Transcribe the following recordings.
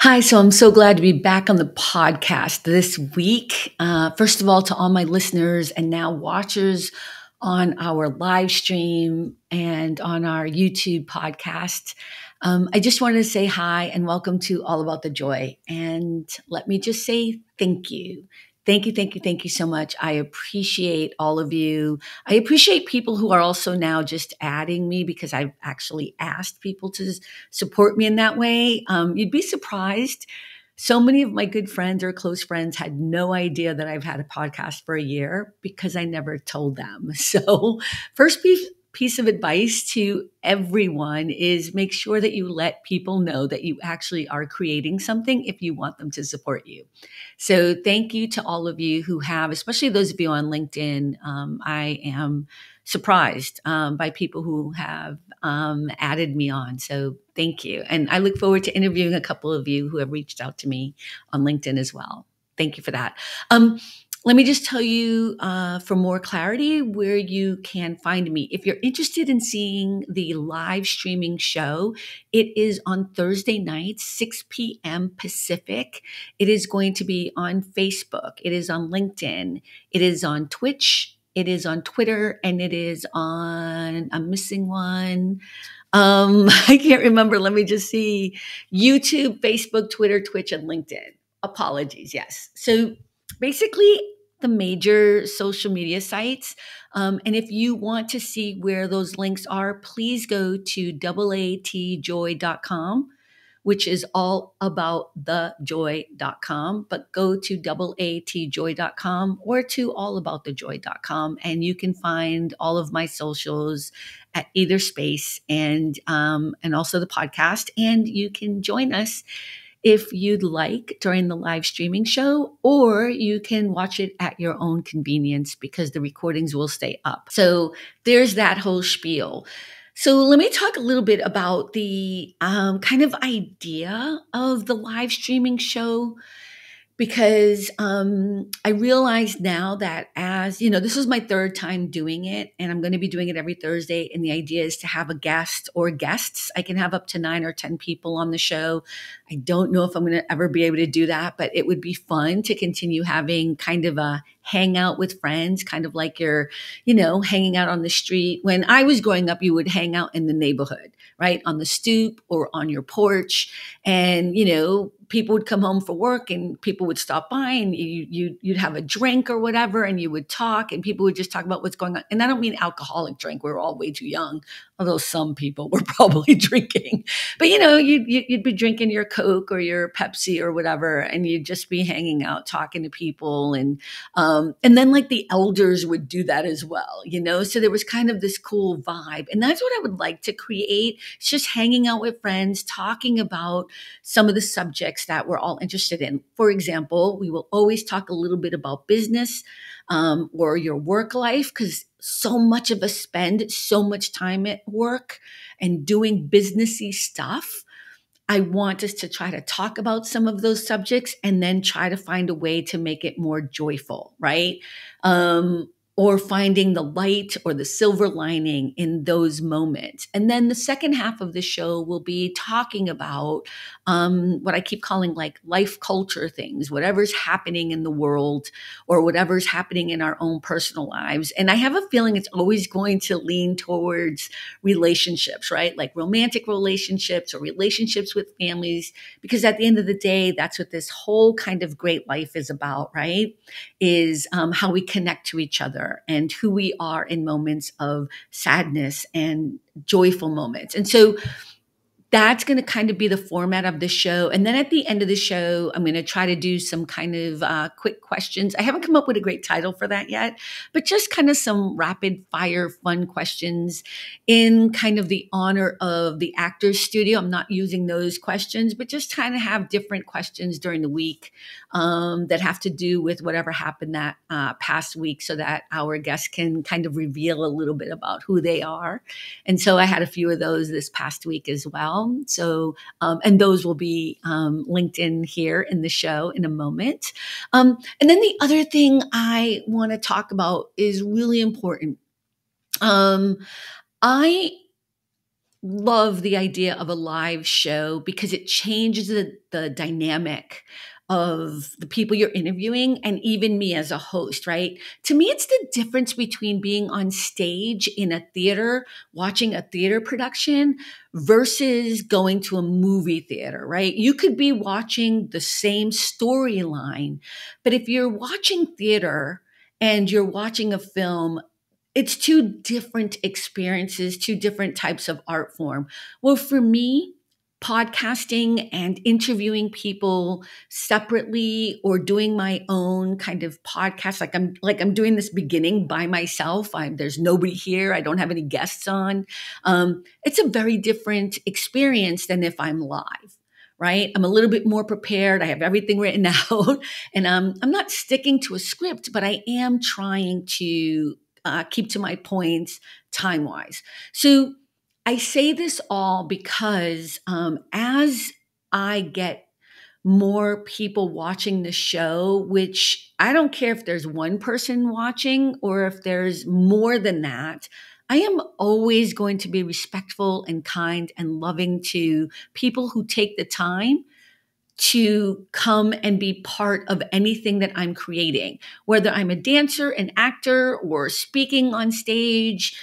Hi, so I'm so glad to be back on the podcast this week. First of all, to all my listeners and now watchers on our live stream and on our YouTube podcast, I just wanted to say hi and welcome to All About the Joy. And let me just say thank you. Thank you so much. I appreciate all of you. I appreciate people who are also now just adding me because I've actually asked people to support me in that way. You'd be surprised. So many of my good friends or close friends had no idea that I've had a podcast for a year because I never told them. So, first piece of advice to everyone is make sure that you let people know that you actually are creating something if you want them to support you. So, thank you to all of you who have, especially those of you on LinkedIn. I am surprised by people who have added me on. So thank you. And I look forward to interviewing a couple of you who have reached out to me on LinkedIn as well. Thank you for that. Let me just tell you for more clarity where you can find me. If you're interested in seeing the live streaming show, it is on Thursday nights, 6 p.m. Pacific. It is going to be on Facebook. It is on LinkedIn. It is on Twitch. It is on Twitter, and it is on, I'm missing one. I can't remember. Let me just see. YouTube, Facebook, Twitter, Twitch, and LinkedIn. Apologies. Yes. So basically, the major social media sites. And if you want to see where those links are, please go to atjoy.com, which is all about thejoy.com, but go to atjoy.com or to allaboutthejoy.com, and you can find all of my socials at either space and also the podcast. And you can join us if you'd like during the live streaming show, or you can watch it at your own convenience because the recordings will stay up. So there's that whole spiel. So let me talk a little bit about the kind of idea of the live streaming show, because I realize now that, as you know, this is my third time doing it, and I'm going to be doing it every Thursday. And the idea is to have a guest or guests. I can have up to 9 or 10 people on the show. I don't know if I'm going to ever be able to do that, but it would be fun to continue having kind of a hangout with friends, kind of like you're, hanging out on the street. When I was growing up, you would hang out in the neighborhood, right? On the stoop or on your porch. And, people would come home for work and people would stop by and you'd have a drink or whatever, and you would talk and people would just talk about what's going on. And I don't mean alcoholic drink. We were all way too young, although some people were probably drinking. But, you'd be drinking your Coke or your Pepsi or whatever, and you'd just be hanging out, talking to people. And then like the elders would do that as well, So there was kind of this cool vibe. And that's what I would like to create. It's just hanging out with friends, talking about some of the subjects that we're all interested in. For example, we will always talk a little bit about business or your work life, because so much of us spend so much time at work and doing businessy stuff. I want us to try to talk about some of those subjects and then try to find a way to make it more joyful, right? Or finding the light or the silver lining in those moments. And then the second half of the show will be talking about what I keep calling like life culture things, whatever's happening in the world or whatever's happening in our own personal lives. And I have a feeling it's always going to lean towards relationships, right? Like romantic relationships or relationships with families, because at the end of the day, that's what this whole kind of great life is about, right? Is how we connect to each other and who we are in moments of sadness and joyful moments. And so that's going to kind of be the format of the show. And then at the end of the show, I'm going to try to do some kind of quick questions. I haven't come up with a great title for that yet, but just kind of some rapid fire fun questions in kind of the honor of the Actors Studio. I'm not using those questions, but just kind of have different questions during the week that have to do with whatever happened that past week, so that our guests can kind of reveal a little bit about who they are. And so I had a few of those this past week as well. So, and those will be linked in here in the show in a moment. And then the other thing I want to talk about is really important. I love the idea of a live show because it changes the dynamic of the people you're interviewing and even me as a host, right? To me, it's the difference between being on stage in a theater, watching a theater production versus going to a movie theater, right? You could be watching the same storyline, but if you're watching theater and you're watching a film, it's two different experiences, two different types of art form. Well, for me, podcasting and interviewing people separately or doing my own kind of podcast, like I'm doing this beginning by myself. There's nobody here. I don't have any guests on. It's a very different experience than if I'm live. Right. I'm a little bit more prepared. I have everything written out and I'm not sticking to a script, but I am trying to keep to my points time wise. So I say this all because as I get more people watching the show, which I don't care if there's one person watching or if there's more than that, I am always going to be respectful and kind and loving to people who take the time to come and be part of anything that I'm creating, whether I'm a dancer, an actor, or speaking on stage,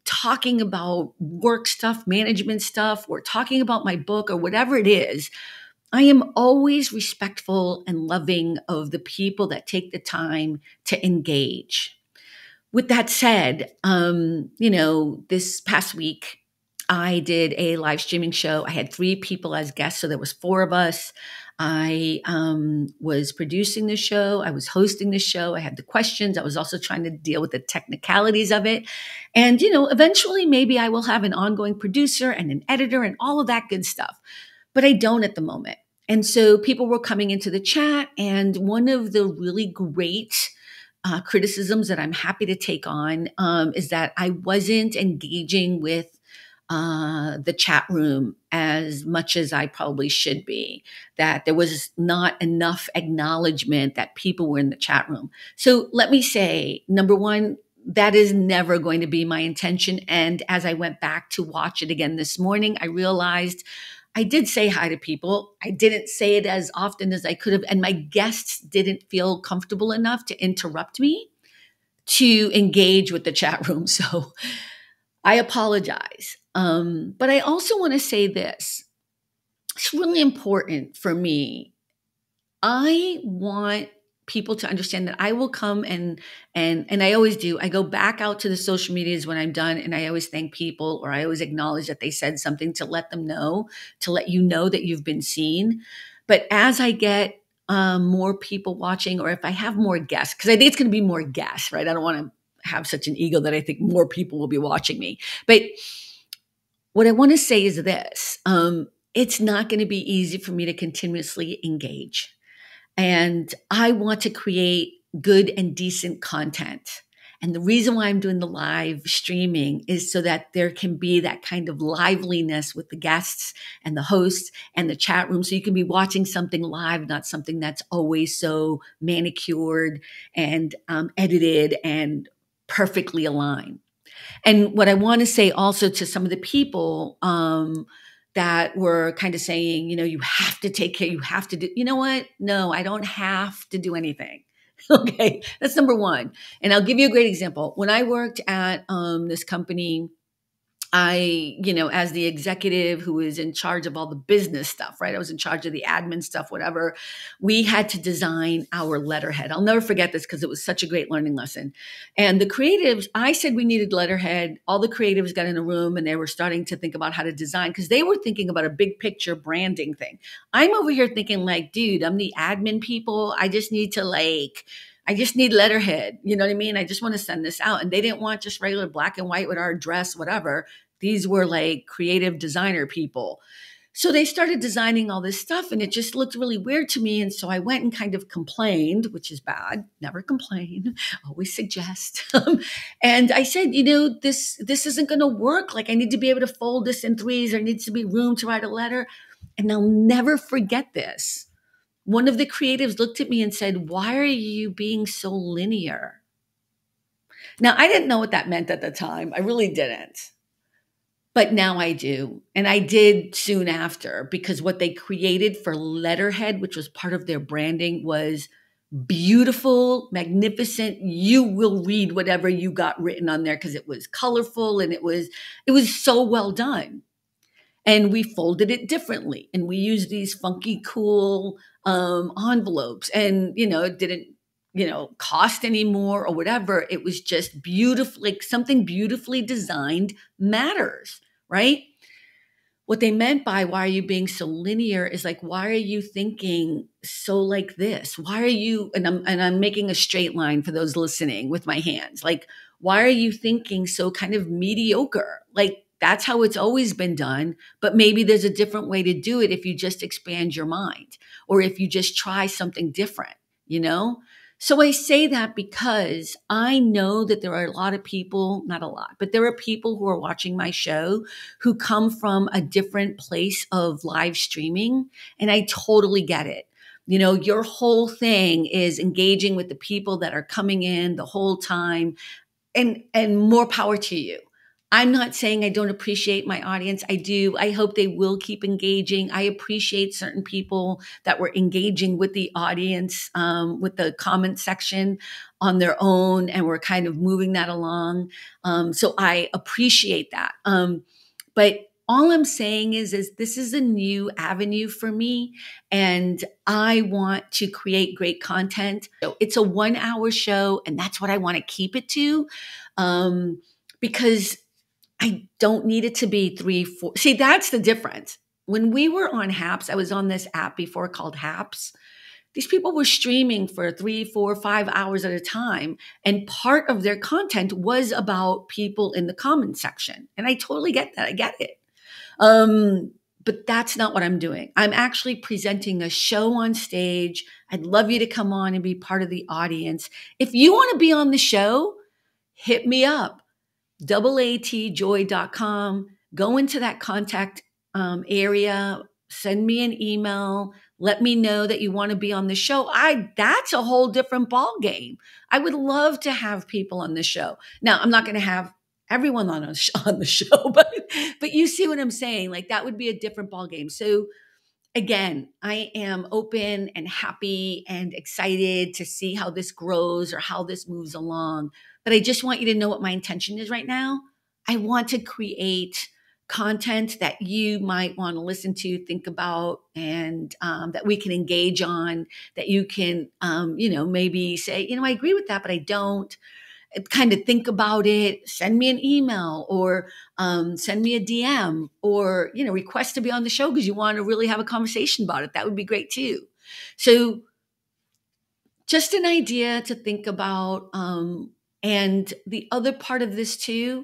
talking about work stuff, management stuff, or talking about my book or whatever it is. I am always respectful and loving of the people that take the time to engage. With that said, this past week, I did a live streaming show. I had 3 people as guests, so there was 4 of us. I was producing the show. I was hosting the show. I had the questions. I was also trying to deal with the technicalities of it. And, eventually maybe I will have an ongoing producer and an editor and all of that good stuff. But I don't at the moment. And so people were coming into the chat, and one of the really great criticisms that I'm happy to take on is that I wasn't engaging with the chat room as much as I probably should be, that there was not enough acknowledgement that people were in the chat room. So let me say, number one, that is never going to be my intention. And as I went back to watch it again this morning, I realized I did say hi to people. I didn't say it as often as I could have. And my guests didn't feel comfortable enough to interrupt me to engage with the chat room. So I apologize. But I also want to say this. It's really important for me. I want people to understand that I will come and I always do. I go back out to the social medias when I'm done, and I always thank people, or I always acknowledge that they said something to let them know, to let you know that you've been seen. But as I get more people watching, or if I have more guests, because I think it's going to be more guests, right? I don't want to have such an ego that I think more people will be watching me. But what I want to say is this. It's not going to be easy for me to continuously engage. And I want to create good and decent content. And the reason why I'm doing the live streaming is so that there can be that kind of liveliness with the guests and the hosts and the chat room. So you can be watching something live, not something that's always so manicured and edited and perfectly aligned. And what I want to say also to some of the people that were kind of saying, you have to take care, you have to do, you know what? No, I don't have to do anything. Okay, that's number one. And I'll give you a great example. When I worked at this company, as the executive who was in charge of all the business stuff, right? I was in charge of the admin stuff, whatever. We had to design our letterhead. I'll never forget this because it was such a great learning lesson. And the creatives, I said we needed letterhead. All the creatives got in a room and they were starting to think about how to design because they were thinking about a big picture branding thing. I'm over here thinking like, dude, I'm the admin people. I just need letterhead. You know what I mean? I just want to send this out. And they didn't want just regular black and white with our address, whatever. These were like creative designer people. So they started designing all this stuff and it just looked really weird to me. And so I went and kind of complained, which is bad. Never complain, always suggest. And I said, this isn't going to work. Like I need to be able to fold this in threes. There needs to be room to write a letter. And I'll never forget this. One of the creatives looked at me and said, "Why are you being so linear?" Now, I didn't know what that meant at the time. I really didn't. But now I do. And I did soon after, because what they created for letterhead, which was part of their branding, was beautiful, magnificent. You will read whatever you got written on there because it was colorful and it was so well done. And we folded it differently, and we used these funky, cool envelopes, and it didn't cost any more or whatever. It was just beautiful, like something beautifully designed matters, right? What they meant by why are you being so linear is like, why are you thinking so like this? Why are you, and I'm making a straight line for those listening with my hands, like, why are you thinking so kind of mediocre? Like, that's how it's always been done, but maybe there's a different way to do it if you just expand your mind, or if you just try something different, you know? So I say that because I know that there are a lot of people, not a lot, but there are people who are watching my show who come from a different place of live streaming. And I totally get it. Your whole thing is engaging with the people that are coming in the whole time, and more power to you. I'm not saying I don't appreciate my audience. I do. I hope they will keep engaging. I appreciate certain people that were engaging with the audience, with the comment section on their own, and we're kind of moving that along. So I appreciate that. But all I'm saying is this is a new avenue for me, and I want to create great content. So it's a 1 hour show, and that's what I want to keep it to, because I don't need it to be 3, 4. See, that's the difference. When we were on Haps, I was on this app before called Haps. These people were streaming for 3, 4, 5 hours at a time. And part of their content was about people in the comment section. And I totally get that. I get it. But that's not what I'm doing. I'm actually presenting a show on stage. I'd love you to come on and be part of the audience. If you want to be on the show, hit me up. atjoy.com. Go into that contact area, send me an email, let me know that you want to be on the show. That's a whole different ball game. I would love to have people on the show. Now, I'm not going to have everyone on the show, but you see what I'm saying? Like, that would be a different ball game. So again, I am open and happy and excited to see how this grows or how this moves along. But I just want you to know what my intention is right now. I want to create content that you might want to listen to, think about, and that we can engage on, that you can, maybe say, I agree with that, but I don't. Kind of think about it, send me an email, or send me a DM, or, request to be on the show because you want to really have a conversation about it. That would be great too. So just an idea to think about. And the other part of this too,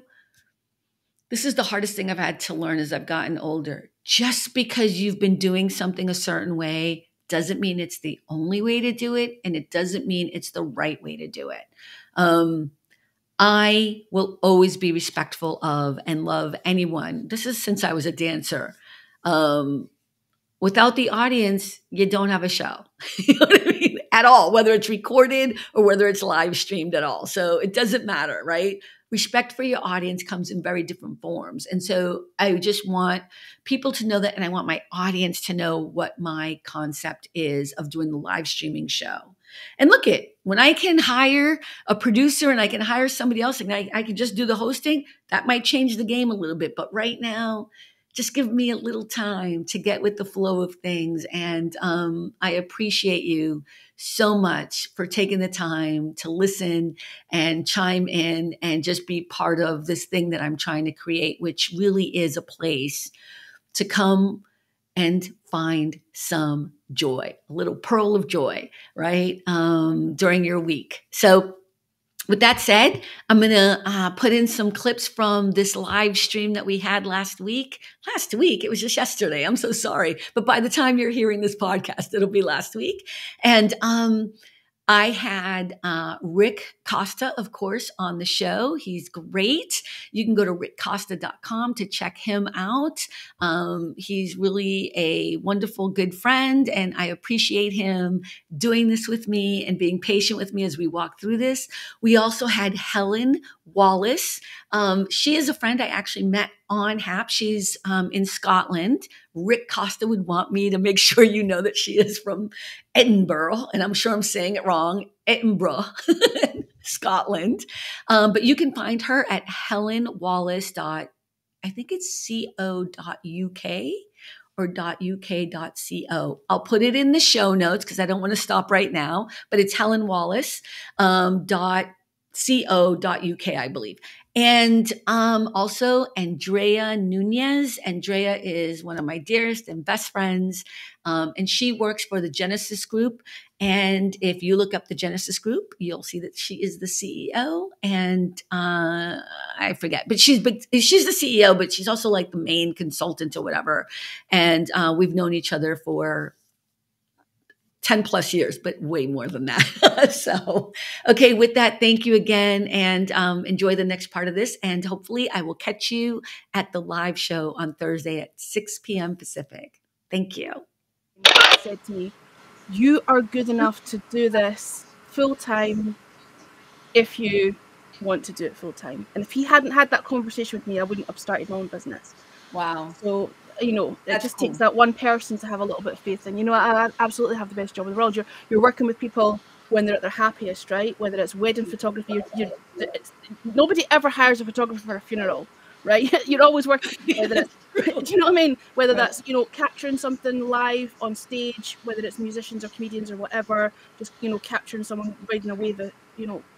this is the hardest thing I've had to learn as I've gotten older. Just because you've been doing something a certain way doesn't mean it's the only way to do it. And it doesn't mean it's the right way to do it. I will always be respectful of and love anyone. This is since I was a dancer. Without the audience, you don't have a show. You know what I mean? At all, whether it's recorded or whether it's live streamed at all. So it doesn't matter, right? Respect for your audience comes in very different forms. And so I just want people to know that, and I want my audience to know what my concept is of doing the live streaming show. And look when I can hire a producer and I can hire somebody else and I can just do the hosting, that might change the game a little bit. But right now, just give me a little time to get with the flow of things. And I appreciate you so much for taking the time to listen and chime in and just be part of this thing that I'm trying to create, which really is a place to come and find some joy, a little pearl of joy, right? During your week. So with that said, I'm going to put in some clips from this live stream that we had last week. Last week, it was just yesterday. I'm so sorry. But by the time you're hearing this podcast, it'll be last week. And I had Rick Costa, of course, on the show. He's great. You can go to rickcosta.com to check him out. He's really a wonderful, good friend, and I appreciate him doing this with me and being patient with me as we walk through this. We also had Helen Wallace. She is a friend I actually met on HAP. She's in Scotland. Rick Costa would want me to make sure you know that she is from Edinburgh, and I'm sure I'm saying it wrong, Edinburgh, Scotland. But you can find her at helenwallace. I think it's co.uk or .uk.co. I'll put it in the show notes because I don't want to stop right now, but it's Helen Wallace .co.uk, I believe. And also Andrea Nunez. Andrea is one of my dearest and best friends, and she works for the Genesis Group. And if you look up the Genesis Group, you'll see that she is the CEO. And I forget, but she's the CEO, but she's also like the main consultant or whatever. And we've known each other for 10 plus years, but way more than that. So, okay, with that, thank you again and enjoy the next part of this. And hopefully, I will catch you at the live show on Thursday at 6 p.m. Pacific. Thank you. Said to me, you are good enough to do this full time if you want to do it full time. And if he hadn't had that conversation with me, I wouldn't have started my own business. Wow. So, it just takes that one person to have a little bit of faith. And, I absolutely have the best job in the world. You're working with people when they're at their happiest, right? Whether it's wedding photography, nobody ever hires a photographer for a funeral, right? You're always working, whether it's, do you know what I mean? Whether that's, capturing something live on stage, whether it's musicians or comedians or whatever, just, capturing someone riding away the,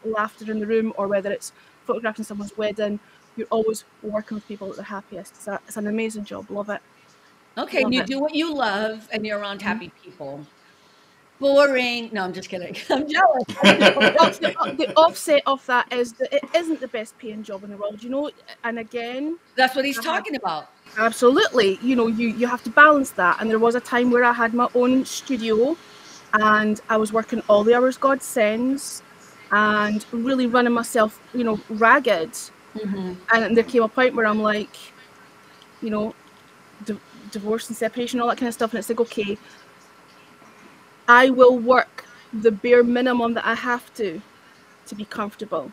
laughter in the room, or whether it's photographing someone's wedding. You're always working with people at their happiest. It's an amazing job. Love it. Okay, you do what you love, and you're around happy people. Boring. No, I'm just kidding. I'm jealous. The offset of that is that it isn't the best paying job in the world, and again, that's what he's talking about. Absolutely. You have to balance that. And there was a time where I had my own studio and I was working all the hours God sends and really running myself, ragged. Mm-hmm. And there came a point where I'm like, divorce and separation, all that kind of stuff. And it's like, okay, I will work the bare minimum that I have to be comfortable.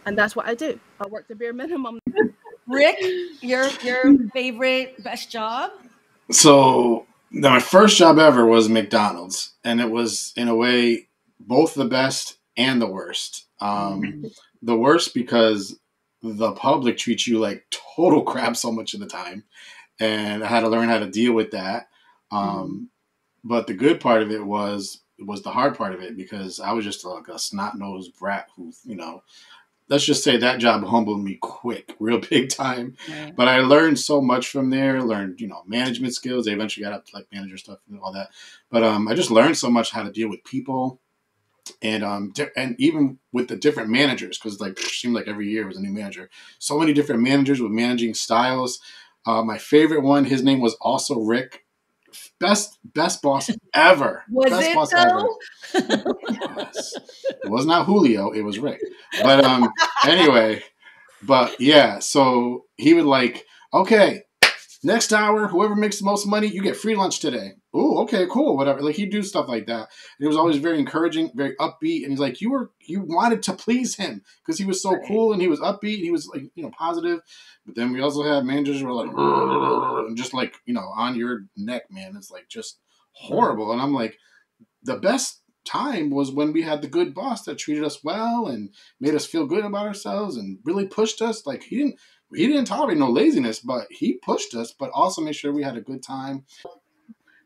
And that's what I do. I work the bare minimum. Rick, your favorite, best job? So my first job ever was McDonald's. And it was, in a way, both the best and the worst. The worst because the public treats you like total crap so much of the time. And I had to learn how to deal with that. But the good part of it was the hard part of it, because I was just like a snot-nosed brat who, let's just say that job humbled me quick, real big time. Right. But I learned so much from there, learned, management skills. I eventually got up to like manager stuff and all that. But I just learned so much how to deal with people. And even with the different managers, because it seemed like every year was a new manager. So many different managers with managing styles. My favorite one, his name was also Rick. Best boss ever. Was best it boss though? Yes. It was not Julio. It was Rick. But anyway, but yeah. So he would okay, next hour, whoever makes the most money, you get free lunch today. Oh, okay, cool, whatever. He'd do stuff like that. And it was always very encouraging, very upbeat. And he's like, you wanted to please him because he was so cool and he was upbeat and he was positive. But then we also had managers who were like, just on your neck, man. It's just horrible. And I'm like, the best time was when we had the good boss that treated us well and made us feel good about ourselves and really pushed us. He didn't tolerate no laziness, but he pushed us, but also made sure we had a good time.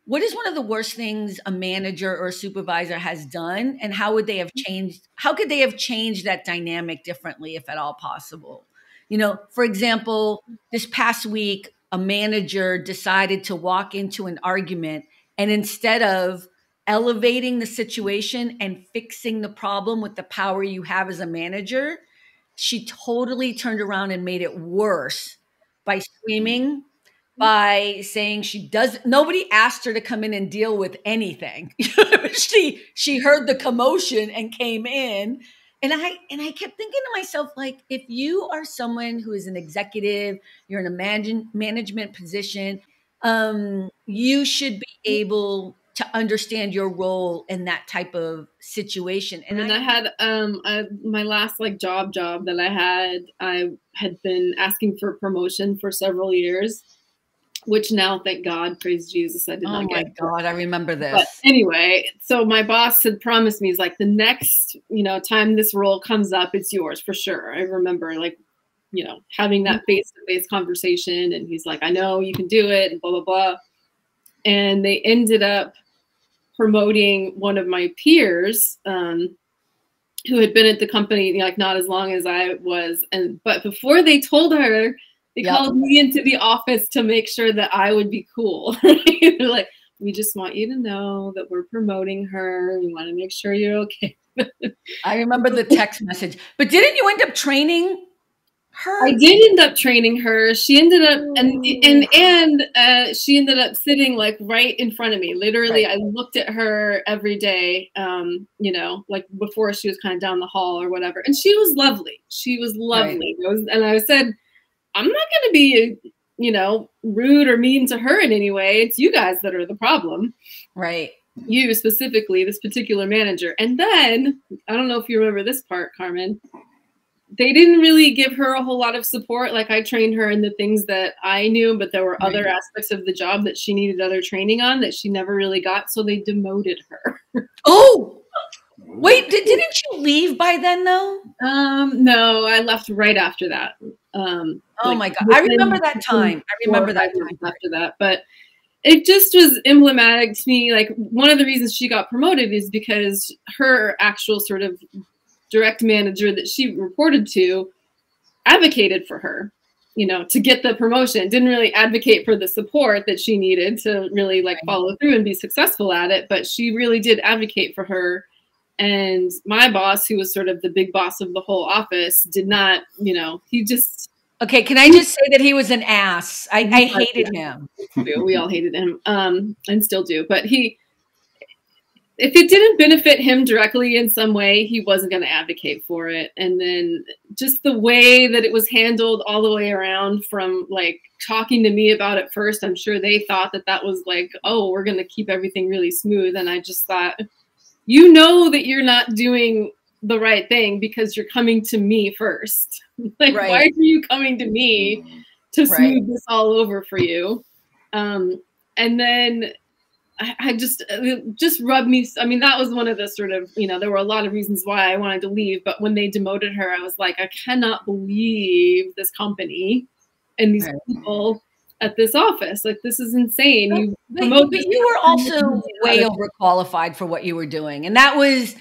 What is one of the worst things a manager or a supervisor has done, and how would they have changed? How could they have changed that dynamic differently, if at all possible? For example, this past week, a manager decided to walk into an argument, and instead of elevating the situation and fixing the problem with the power you have as a manager, she totally turned around and made it worse by screaming, by saying nobody asked her to come in and deal with anything. she heard the commotion and came in. And I kept thinking to myself, if you are someone who is an executive, you're in a management position, you should be able to understand your role in that type of situation. And I had my last like job that I had been asking for promotion for several years, which now, thank God, praise Jesus, I did not get. Oh my God, I remember this. But anyway, so my boss had promised me, he's like, the next, time this role comes up, it's yours for sure. I remember like, having that face-to-face conversation, and he's like, I know you can do it, and blah, blah, blah. And they ended up promoting one of my peers, who had been at the company like not as long as I was, but before they told her, they called me into the office to make sure that I would be cool. They're like, we just want you to know that we're promoting her. We want to make sure you're okay. I remember the text message. But didn't you end up training her? I did end up training her. She ended up and she ended up sitting like right in front of me. Literally, right. I looked at her every day, like before she was kind of down the hall or whatever. And she was lovely. She was lovely. Right. And I said, I'm not going to be, rude or mean to her in any way. It's you guys that are the problem. Right. You specifically, this particular manager. And then, I don't know if you remember this part, Carmen, they didn't really give her a whole lot of support. Like I trained her in the things that I knew, but there were other aspects of the job that she needed other training on that she never really got. So they demoted her. Oh, wait, didn't you leave by then though? No, I left right after that. Oh my God. I remember that time. After that, but it just was emblematic to me. Like one of the reasons she got promoted is because her actual sort of direct manager that she reported to advocated for her, to get the promotion. Didn't really advocate for the support that she needed to really like follow through and be successful at it. But she really did advocate for her. And my boss, who was sort of the big boss of the whole office, did not, he just. Okay, can I just say that he was an ass? I hated him. We all hated him, and still do. But if it didn't benefit him directly in some way, he wasn't going to advocate for it. And then just the way that it was handled all the way around, from like talking to me about it first, I'm sure they thought that was like, oh, we're going to keep everything really smooth. And I just thought, that you're not doing the right thing because you're coming to me first. Like, why are you coming to me to smooth this all over for you? And then I it just rubbed me. I mean, that was one of the sort of, there were a lot of reasons why I wanted to leave, but when they demoted her, I was like, I cannot believe this company and these people at this office. Like, this is insane. But you were also way overqualified for what you were doing. And that was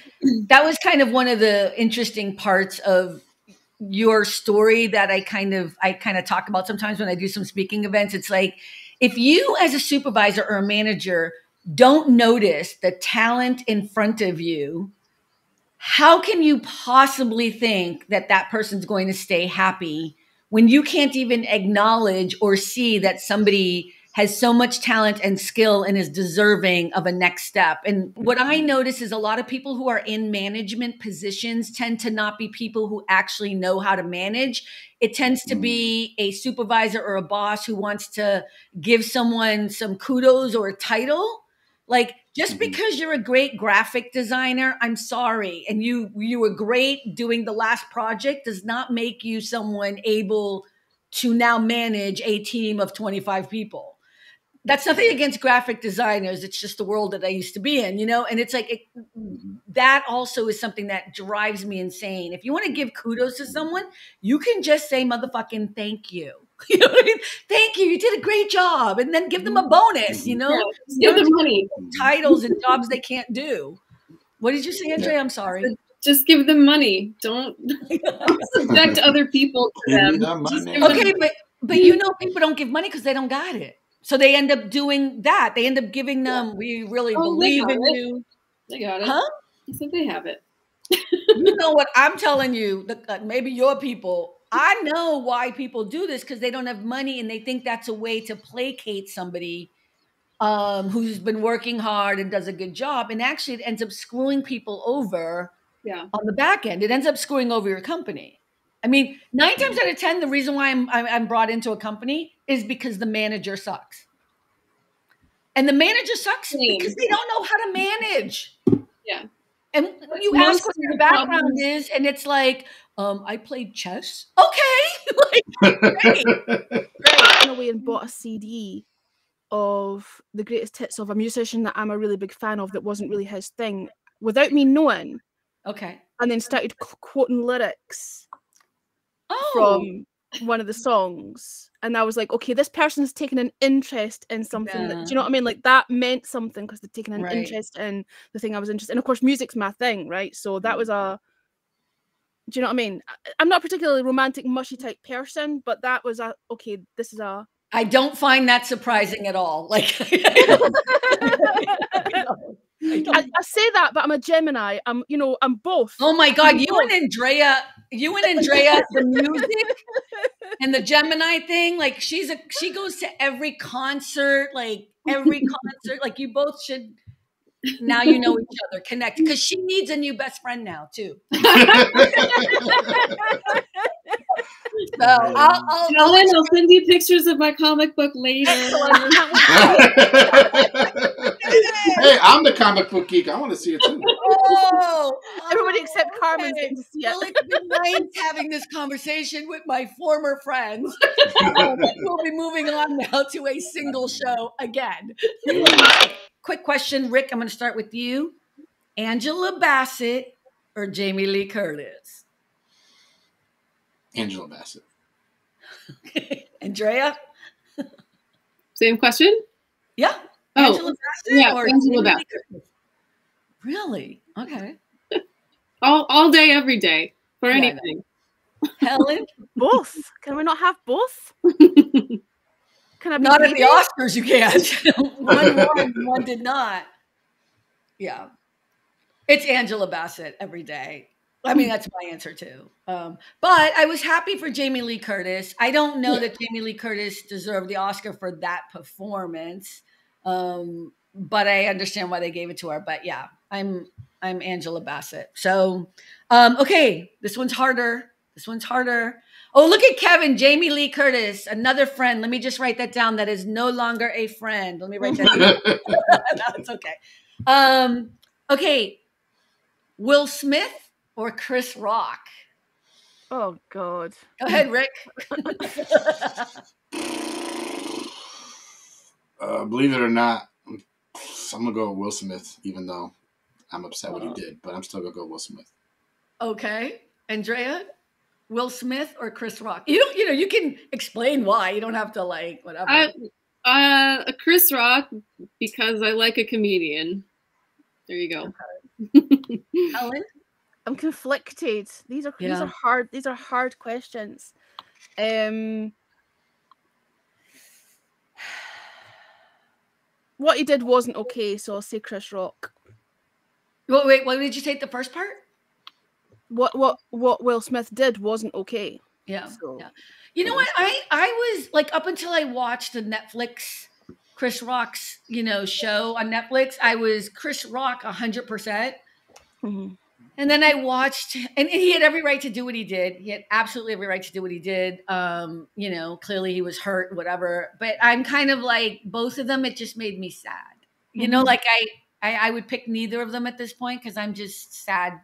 kind of one of the interesting parts of your story that I kind of talk about sometimes when I do some speaking events. It's like, if you as a supervisor or a manager don't notice the talent in front of you, how can you possibly think that that person's going to stay happy when you can't even acknowledge or see that somebody has so much talent and skill and is deserving of a next step? And what I notice is a lot of people who are in management positions tend to not be people who actually know how to manage. It tends to be a supervisor or a boss who wants to give someone some kudos or a title. Like, just because you're a great graphic designer, I'm sorry, and you were great doing the last project does not make you someone able to now manage a team of 25 people. That's nothing against graphic designers. It's just the world that I used to be in, And it's like, that also is something that drives me insane. If you want to give kudos to someone, you can just say motherfucking thank you. You know what I mean? Thank you. You did a great job. And then give them a bonus, Yeah, give them money. Titles and jobs they can't do. What did you say, Andre? I'm sorry. Just give them money. Don't subject other people to them. Okay, but people don't give money because they don't got it. So they end up doing that. They end up giving them, we really believe in you. They got it. Huh? I said they have it. You know what I'm telling you, maybe your people, I know why people do this, because they don't have money and they think that's a way to placate somebody who's been working hard and does a good job. And actually it ends up screwing people over on the back end. It ends up screwing over your company. I mean, 9 times out of 10, the reason why I'm brought into a company is because the manager sucks. And the manager sucks because they don't know how to manage. Yeah. And you ask what your background is, and it's like, I played chess. Okay. Like, great. I went away and bought a CD of the greatest hits of a musician that I'm a really big fan of that wasn't really his thing, without me knowing. Okay. And then started quoting lyrics Oh. from one of the songs. And I was like, okay, this person's taken an interest in something. That, do you know what I mean? Like, that meant something because they'd taken an interest in the thing I was interested in. And of course, music's my thing, right? So that was a... Do you know what I mean? I'm not a particularly romantic, mushy type person, but that was a... Okay, this is a... I don't find that surprising at all. Like... I say that, but I'm a Gemini. I'm both. Oh my God, you and Andrea, the music and the Gemini thing, like she goes to every concert, like you both should. Now you know each other, connect, because she needs a new best friend now too. So I'll send you pictures of my comic book later. Hey, I'm the comic book geek. I want to see it too. Oh, everybody except Carmen's getting to see it. Well, it's been nice having this conversation with my former friends. We'll be moving on now to a single show again. Quick question, Rick. I'm going to start with you. Angela Bassett or Jamie Lee Curtis? Angela Bassett. Andrea? Same question? Yeah. Angela Bassett? Yeah, or Angela Bassett. Really? Okay. All day, every day, for anything. Helen? Both. Can we not have both? Can I be not at the Oscars, you can't. One won, one did not. Yeah. It's Angela Bassett every day. I mean, that's my answer too. But I was happy for Jamie Lee Curtis. I don't know that Jamie Lee Curtis deserved the Oscar for that performance. But I understand why they gave it to her. But yeah, I'm Angela Bassett. So, okay, this one's harder. Oh, look at Kevin, Jamie Lee Curtis, another friend. Let me just write that down. That is no longer a friend. Let me write that down. No, it's okay. Okay, Will Smith or Chris Rock? Oh, God. Go ahead, Rick. Believe it or not, I'm going to go with Will Smith, even though I'm upset what he did, but I'm still going to go Will Smith. Okay. Andrea? Will Smith or Chris Rock? You can explain why. You don't have to whatever. Chris Rock, because I like a comedian. There you go. Okay. Helen? I'm conflicted. These are hard. These are hard questions. What he did wasn't okay, so I'll say Chris Rock. Well, wait, what did you take the first part? What Will Smith did wasn't okay. Yeah. So. Yeah. You know what? I was up until I watched the Netflix Chris Rock's, show on Netflix, I was Chris Rock 100%. Mm-hmm. And then I watched, and he had every right to do what he did. He had absolutely every right to do what he did. Clearly he was hurt, whatever. But I'm kind of like both of them. It just made me sad. Mm-hmm. I would pick neither of them at this point because I'm just sad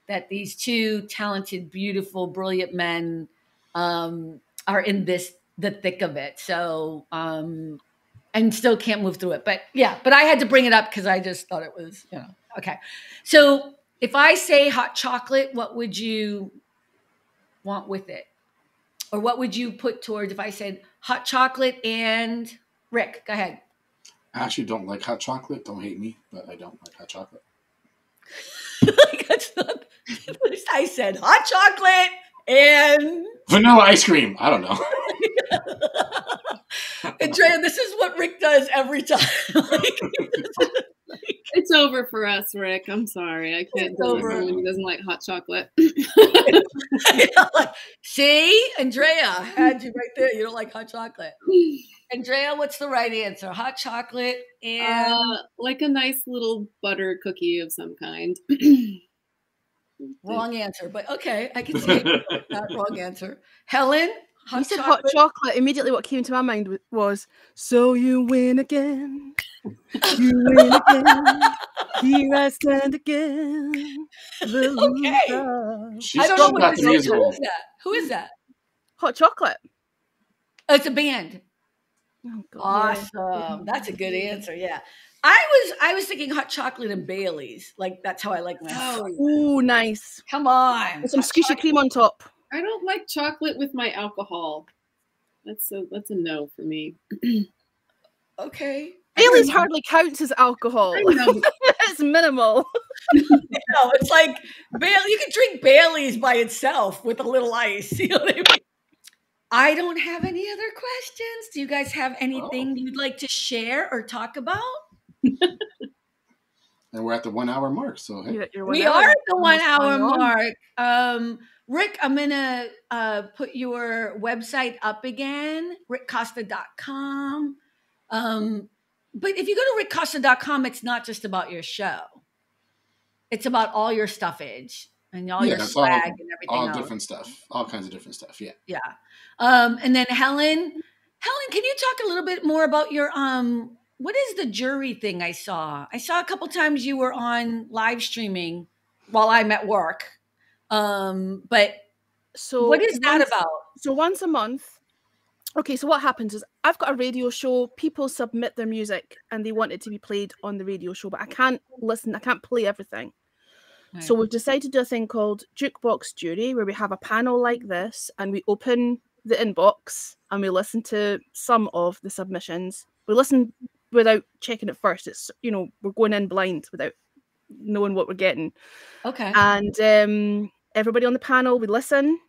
that these two talented, beautiful, brilliant men are in the thick of it. So, and still can't move through it. But yeah, I had to bring it up because I just thought it was, okay. So if I say hot chocolate, what would you want with it? Or what would you put towards if I said hot chocolate and Rick, go ahead. I actually don't like hot chocolate. Don't hate me, but I don't like hot chocolate. That's not, I said hot chocolate and vanilla ice cream. I don't know. Andrea, this is what Rick does every time. It's over for us, Rick. I'm sorry. I can't do it. Someone who doesn't like hot chocolate. See, Andrea, I had you right there. You don't like hot chocolate. Andrea, what's the right answer? Hot chocolate and like a nice little butter cookie of some kind. Wrong answer, but okay, I can see it. Not wrong answer. Helen, you said hot chocolate. Immediately, what came to my mind was "So You Win Again." You win again. Here I stand again. Okay. She's I don't know got what the this is. musical. Who is that? Who is that? Hot Chocolate. Oh, it's a band. Oh, God, Awesome. That's a good answer. Yeah. I was thinking hot chocolate and Bailey's. Like that's how I like my. Oh, Ooh, nice. Come on. With some squishy cream on top. I don't like chocolate with my alcohol. That's a no for me. Okay. Bailey's hardly counts as alcohol. I know. It's minimal. No, it's like Bailey. You can drink Bailey's by itself with a little ice. You know what I mean? I don't have any other questions. Do you guys have anything you'd like to share or talk about? And we're at the 1 hour mark. So hey. We are at the 1 hour mark. Rick, I'm gonna put your website up again, rickcosta.com. But if you go to rickcosta.com, it's not just about your show. It's about all your stuffage and all your swag and everything all else. Different stuff, all kinds of different stuff. Yeah. Yeah. And then Helen, can you talk a little bit more about your what is the jury thing I saw? I saw a couple times you were on live streaming while I'm at work. But so what is that about? So once a month. Okay, so what happens is I've got a radio show. People submit their music and they want it to be played on the radio show, but I can't play everything. Right. So we've decided to do a thing called Jukebox Jury, where we have a panel like this and we open the inbox and we listen to some of the submissions. We listen without checking it first. It's, we're going in blind without knowing what we're getting. Okay. And everybody on the panel, we listen,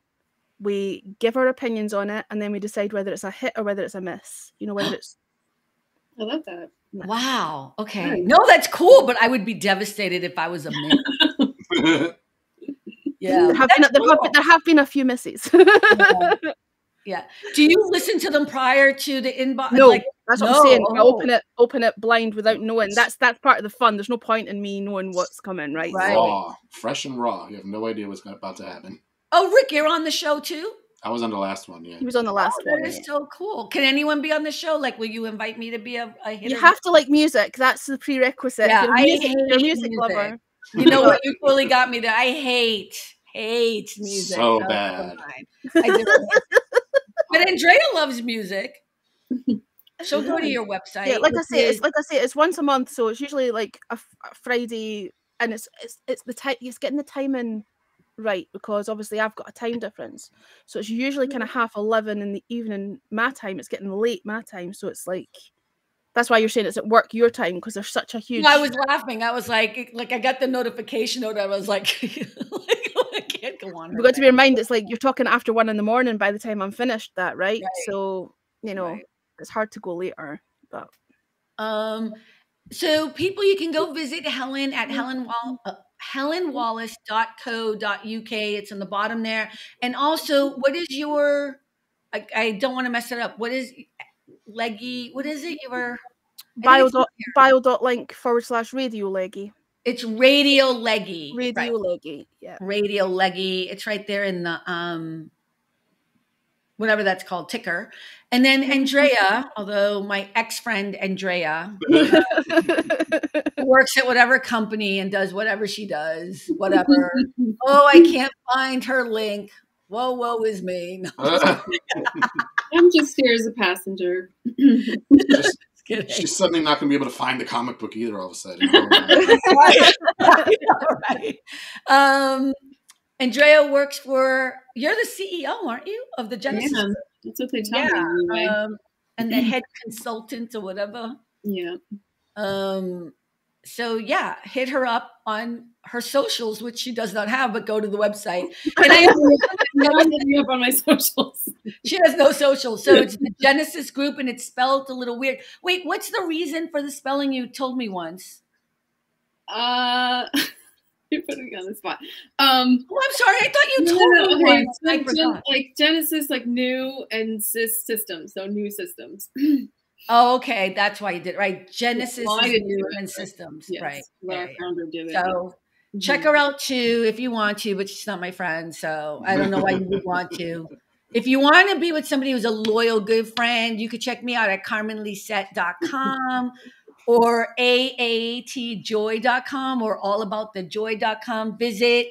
we give our opinions on it, and then we decide whether it's a hit or whether it's a miss. Whether it's... I love that. Wow. Okay. Nice. No, that's cool, but I would be devastated if I was a miss. Yeah. There have been a few misses. Yeah. Do you listen to them prior to the inbox? No, that's what I'm saying. I open it blind without knowing. That's part of the fun. There's no point in me knowing what's coming, right? Raw, fresh and raw. You have no idea what's about to happen. Oh, Rick, you're on the show too? I was on the last one, yeah. He was on the last one. That is so cool. Can anyone be on the show? Like, will you invite me to be a hitter? You have to like music. That's the prerequisite. Yeah, you're a music lover. You know what? You totally got me there. I hate music. So bad. But Andrea loves music. She'll go to your website. Yeah, like I say, it's once a month, so it's usually like a Friday, and it's the time. It's getting the timing right, because obviously I've got a time difference, so it's usually kind of 11:30 in the evening my time. It's getting late my time, so it's like that's why you're saying it's at work your time, because there's such a huge. I was laughing. I was like I got the notification note. I was like, I can't go on. We've got to be reminded it's like you're talking after 1 a.m. by the time I'm finished that, right? So it's hard to go later, but so people, you can go visit Helen at helenwallace.co.uk. It's on the bottom there. And also, what is your, I don't want to mess it up. What is Leggy? What is it? Your bio.link/Radio Leggy. It's Radio Leggy. Radio Leggy. Yeah. Radio Leggy. It's right there in the whatever that's called, ticker. And then Andrea, although my ex-friend Andrea works at whatever company and does whatever she does, whatever. Oh, I can't find her link. Woe is me. No. I'm just here as a passenger. She's suddenly not going to be able to find the comic book either all of a sudden. Right. Andrea works for, you're the CEO, aren't you, of the Genesis? Yeah, that's what they tell me. Anyway. And the head consultant or whatever. Yeah. So yeah, hit her up on her socials, which she does not have, but go to the website. And I hit me up on my socials. She has no socials. So it's the Genesis Group, and it's spelled a little weird. Wait, what's the reason for the spelling you told me once? You're putting me on the spot. I'm sorry. I thought you told me once. Like Genesis, like new, and system. So new systems. Oh, okay. That's why you did it, right. Genesis is new and systems. Yes. Right. Our founder did it. So check her out too if you want to, but she's not my friend. So I don't know why you would want to. If you want to be with somebody who's a loyal, good friend, you could check me out at carmenlisette.com. or aatjoy.com or allaboutthejoy.com. Visit,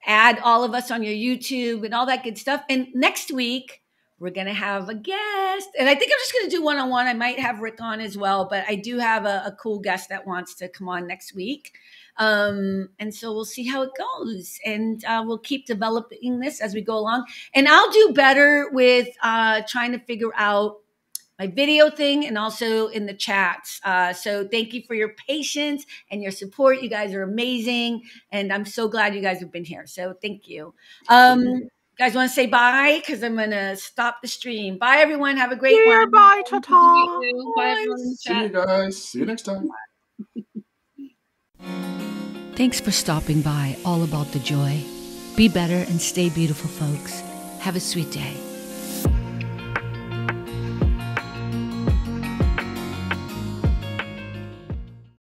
add all of us on your YouTube and all that good stuff. And next week, we're going to have a guest. And I think I'm just going to do one-on-one. I might have Rick on as well, but I do have a cool guest that wants to come on next week. And so we'll see how it goes. And we'll keep developing this as we go along. And I'll do better with trying to figure out my video thing and also in the chats. So thank you for your patience and your support. You guys are amazing. And I'm so glad you guys have been here. So thank you. Guys want to say bye? Because I'm going to stop the stream. Bye, everyone. Have a great one. Bye, ta-ta. Bye, everyone in the See chat. you guys. See you next time. Thanks for stopping by All About the Joy. Be better and stay beautiful, folks. Have a sweet day.